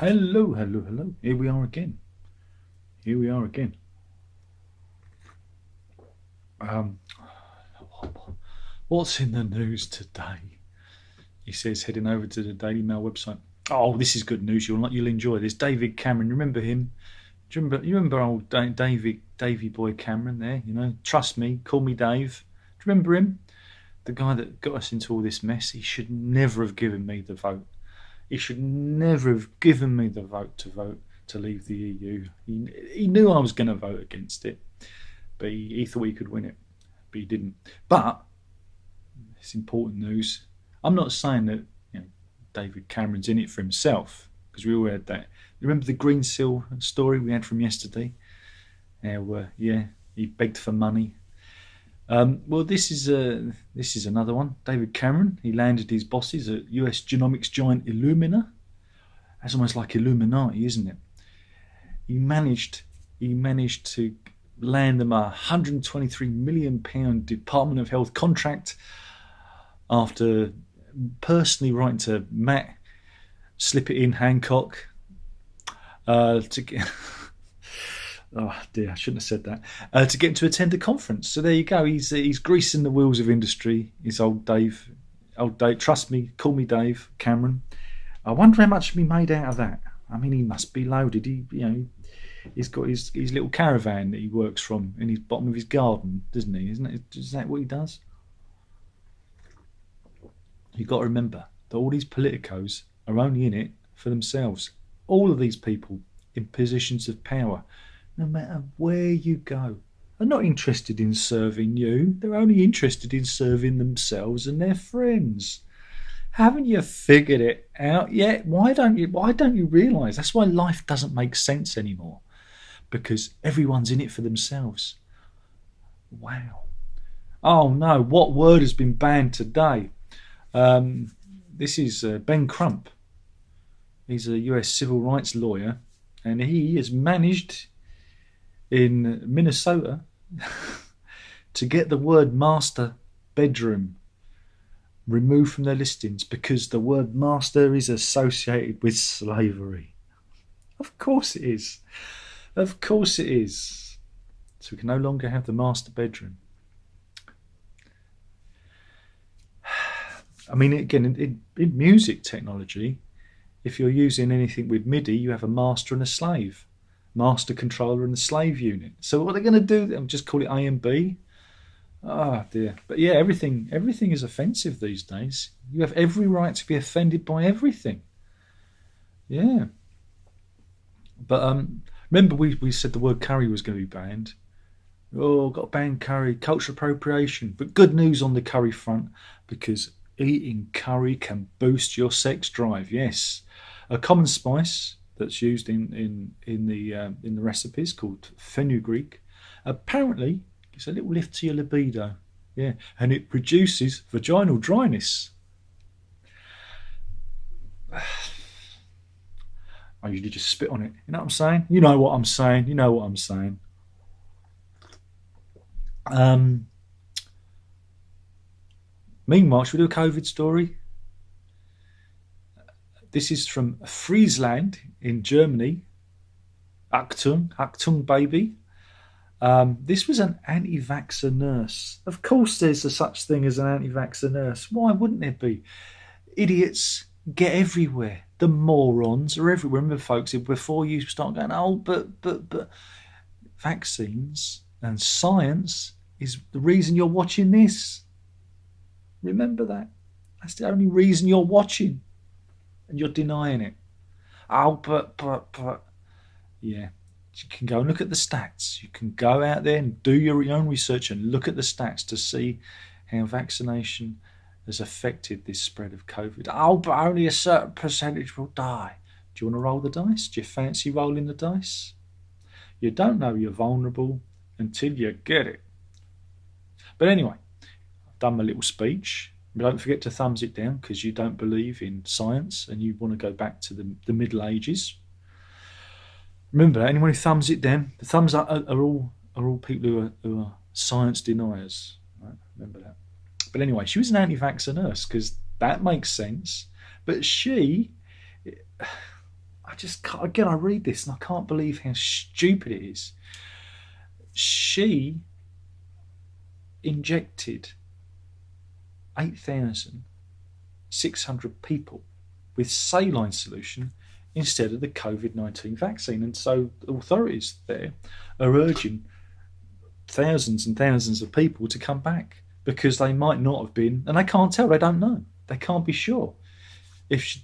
Hello, hello, hello. Here we are again. Here we are again. Um, what's in the news today? He says, heading over to the Daily Mail website. Oh, this is good news. You'll enjoy this. David Cameron, remember him? Do you remember old Davy Boy Cameron there? You know, trust me, call me Dave. Do you remember him? The guy that got us into all this mess. He should never have given me the vote. He should never have given me the vote to leave the EU. He knew I was going to vote against it, but he thought he could win it, but he didn't. But it's important news. I'm not saying that David Cameron's in it for himself, because we all had that. Remember the Green Seal story we had from yesterday? How he begged for money. Well, this is another one. David Cameron, he landed his bosses at US genomics giant Illumina. That's almost like Illuminati, isn't it? He managed to land them a £123 million Department of Health contract after personally writing to Matt Slip It In Hancock to get. Oh dear, I shouldn't have said that. To get him to attend a conference. So there you go. He's greasing the wheels of industry. It's old Dave. Trust me, call me Dave Cameron. I wonder how much can be made out of that. I mean, he must be loaded. He's got his little caravan that he works from in his bottom of his garden, doesn't he? Is that what he does? You've got to remember that all these politicos are only in it for themselves. All of these people in positions of power, no matter where you go, are not interested in serving you. They're only interested in serving themselves and their friends. Haven't you figured it out yet? Why don't you realise? That's why life doesn't make sense anymore. Because everyone's in it for themselves. Wow. Oh no, what word has been banned today? This is Ben Crump. He's a US civil rights lawyer, and he has managed in Minnesota to get the word master bedroom removed from their listings because the word master is associated with slavery. Of course it is. Of course it is. So we can no longer have the master bedroom. I mean, again, in music technology, if you're using anything with MIDI, you have a master and a slave. Master controller and a slave unit. So what are they going to do? They'll just call it A and B? Oh dear. But yeah, everything is offensive these days. You have every right to be offended by everything. Yeah. But remember we said the word curry was going to be banned. Oh, got to ban curry, cultural appropriation. But good news on the curry front, because eating curry can boost your sex drive. Yes, a common spice that's used in the recipes called fenugreek apparently gives a little lift to your libido. Yeah, and it reduces vaginal dryness. I usually just spit on it. You know what I'm saying? You know what I'm saying. You know what I'm saying. Meanwhile, should we do a COVID story? This is from Friesland in Germany. Achtung, baby. This was an anti-vaxxer nurse. Of course there's a such thing as an anti-vaxxer nurse. Why wouldn't there be? Idiots get everywhere. The morons are everywhere. Remember, folks, before you start going, oh, but vaccines and science is the reason you're watching this. Remember that. That's the only reason you're watching. And you're denying it. Oh, but. Yeah. You can go and look at the stats. You can go out there and do your own research and look at the stats to see how vaccination has affected this spread of COVID. Oh, but only a certain percentage will die. Do you want to roll the dice? Do you fancy rolling the dice? You don't know you're vulnerable until you get it. But anyway, I've done my little speech. Don't forget to thumbs it down because you don't believe in science and you want to go back to the Middle Ages. Remember, anyone who thumbs it down, the thumbs up are all people who are science deniers. Right? Remember that. But anyway, she was an anti-vaxxer nurse because that makes sense. But she I just can't, again, I read this and I can't believe how stupid it is. She injected 8,600 people with saline solution instead of the COVID-19 vaccine. And so authorities there are urging thousands and thousands of people to come back because they might not have been, and they can't tell, they don't know, they can't be sure. If,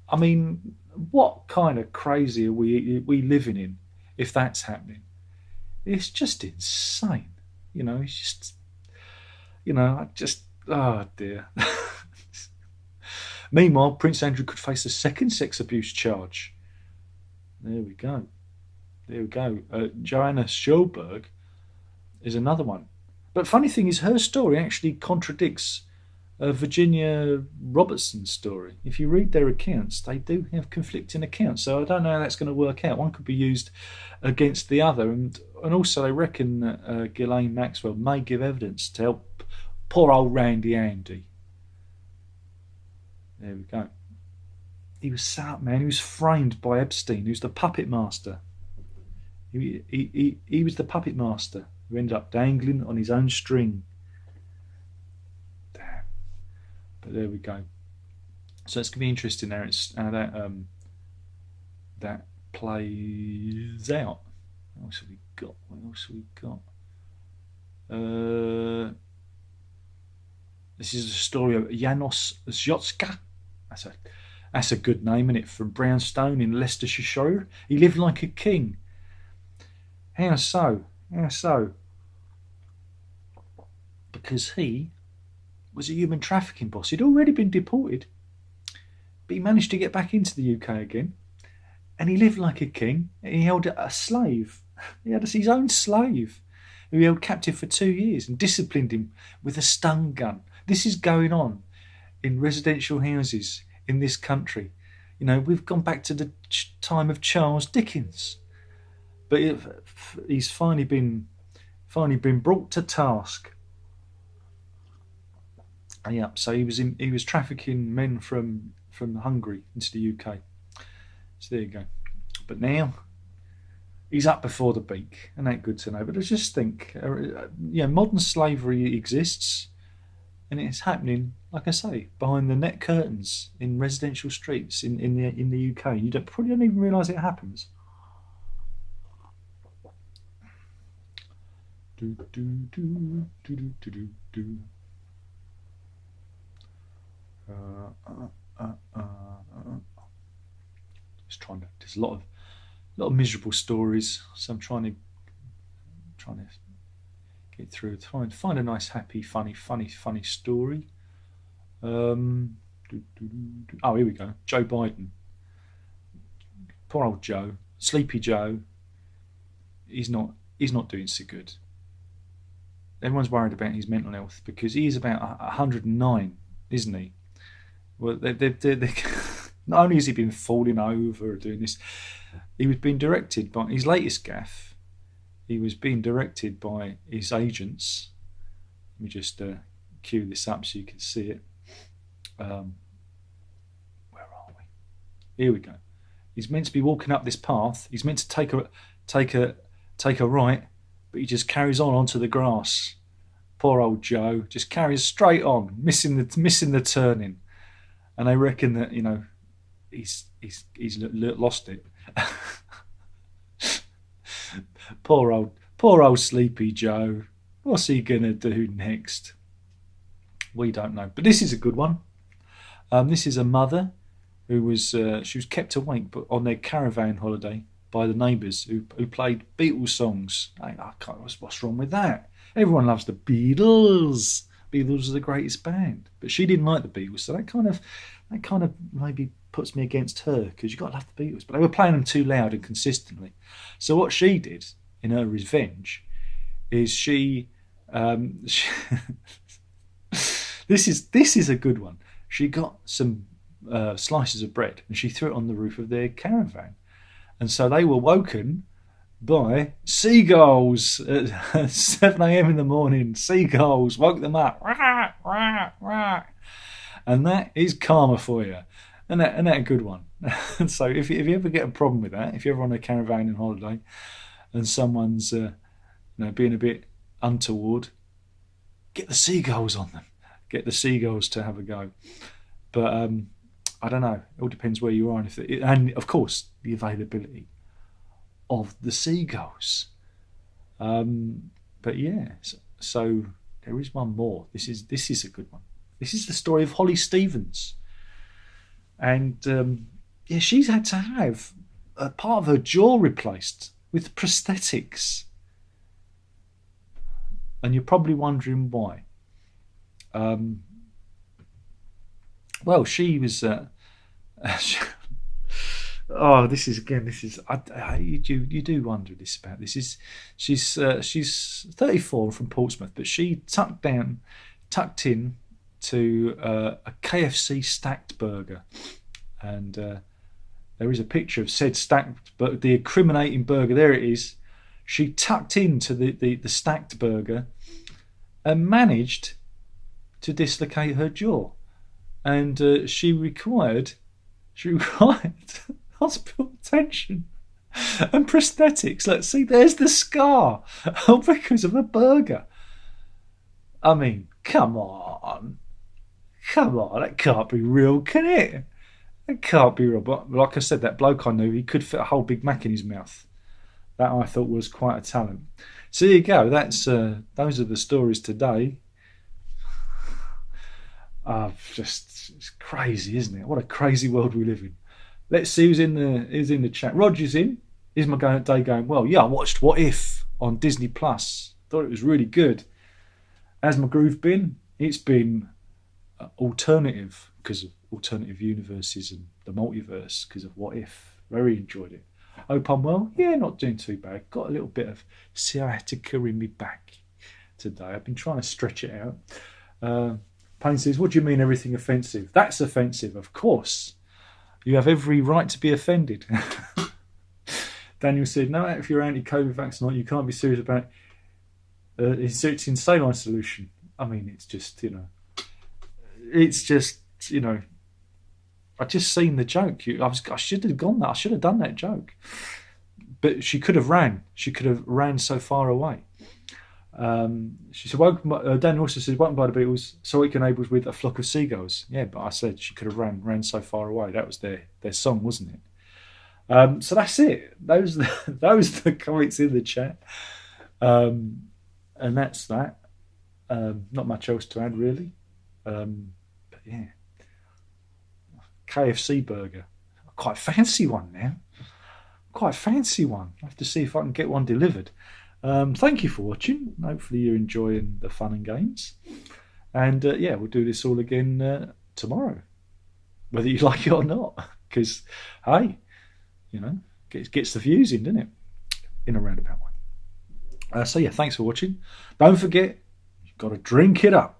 I mean, what kind of crazy are we living in if that's happening? It's just insane. It's just, oh dear. Meanwhile, Prince Andrew could face a second sex abuse charge. There we go. Joanna Schoeberg is another one. But funny thing is, her story actually contradicts Virginia Robertson's story. If you read their accounts, they do have conflicting accounts. So I don't know how that's going to work out. One could be used against the other. And also they reckon that Ghislaine Maxwell may give evidence to help poor old Randy Andy. There we go. He was set up, man. He was framed by Epstein, who's the puppet master. He was the puppet master who ended up dangling on his own string. Damn. But there we go. So it's going to be interesting how that plays out. What else have we got? This is the story of Janos Ziotka. That's a good name, isn't it? From Brownstone in Leicestershire. He lived like a king. How so? Because he was a human trafficking boss. He'd already been deported, but he managed to get back into the UK again. And he lived like a king. And he held a slave. He had his own slave who he held captive for 2 years and disciplined him with a stun gun. This is going on in residential houses in this country. We've gone back to the time of Charles Dickens. But he's finally been brought to task. Yeah, so he was trafficking men from Hungary into the UK. So there you go. But now he's up before the beak, and that's good to know. But I just think, modern slavery exists, and it's happening, like I say, behind the net curtains in residential streets in the UK. You probably don't even realise it happens. There's a lot of miserable stories, so I'm trying to get through. Find a nice, happy, funny story. Oh, here we go. Joe Biden. Poor old Joe, Sleepy Joe. He's not doing so good. Everyone's worried about his mental health because he is about 109, isn't he? Well, they not only has he been falling over or doing this, he was being directed by his latest gaffe. He was being directed by his agents. Let me just cue this up so you can see it. Where are we? Here we go. He's meant to be walking up this path. He's meant to take a right, but he just carries on onto the grass. Poor old Joe just carries straight on, missing the turning, and I reckon that he's lost it. Poor old Sleepy Joe. What's he gonna do next? We don't know. But this is a good one. This is a mother who was she was kept awake but on their caravan holiday by the neighbours who played Beatles songs. What's wrong with that? Everyone loves the Beatles. Beatles are the greatest band. But she didn't like the Beatles, so that kind of maybe puts me against her, because you've got to love the Beatles. But they were playing them too loud and consistently. So what she did in her revenge is she this is a good one. She got some slices of bread and she threw it on the roof of their caravan. And so they were woken by seagulls at 7 a.m. in the morning. Seagulls woke them up. And that is karma for you. Isn't that a good one? So if you ever get a problem with that, if you're ever on a caravan in holiday and someone's being a bit untoward, get the seagulls on them. Get the seagulls to have a go. But I don't know. It all depends where you are, and of course the availability of the seagulls. But yeah, so there is one more. This is a good one. This is the story of Holly Stevens, and she's had to have a part of her jaw replaced with prosthetics, and you're probably wondering why. Well, she was. You do wonder this about this. She's 34 from Portsmouth, but she tucked in to a KFC stacked burger, and there is a picture of said stacked, but the incriminating burger. There it is. She tucked into the stacked burger and managed to dislocate her jaw, and she required hospital attention and prosthetics. Let's see, there's the scar because of a burger. I mean, come on, that can't be real, can it? It can't be real. But like I said, that bloke I knew, he could fit a whole Big Mac in his mouth. That I thought was quite a talent. So there you go. That's those are the stories today. It's crazy, isn't it? What a crazy world we live in. Let's see who's in the chat. Roger's in. Is my day going well? Yeah, I watched What If on Disney Plus. Thought it was really good. How's my groove been? It's been alternative because of alternative universes and the multiverse because of What If. Very enjoyed it. Hope I'm well. Yeah, not doing too bad. Got a little bit of sciatica in my back today. I've been trying to stretch it out. Payne says, what do you mean everything offensive? That's offensive, of course. You have every right to be offended. Daniel said, no, if you're anti-COVID vaccine, you can't be serious about it. It's in saline solution. I mean, it's just, I just seen the joke. I should have gone there. I should have done that joke. But she could have ran. She could have ran so far away. She said, Dan also says, woken by the Beatles, saw it enabled with a flock of seagulls. Yeah, but I said she could have ran so far away. That was their song, wasn't it? So that's it. Those are the comments in the chat. And that's that. Not much else to add, really. But yeah. KFC burger. Quite fancy one now. Quite fancy one. I have to see if I can get one delivered. Thank you for watching. Hopefully you're enjoying the fun and games. And we'll do this all again tomorrow, whether you like it or not. Because, hey, gets the views in, doesn't it? In a roundabout way. Thanks for watching. Don't forget, you've got to drink it up.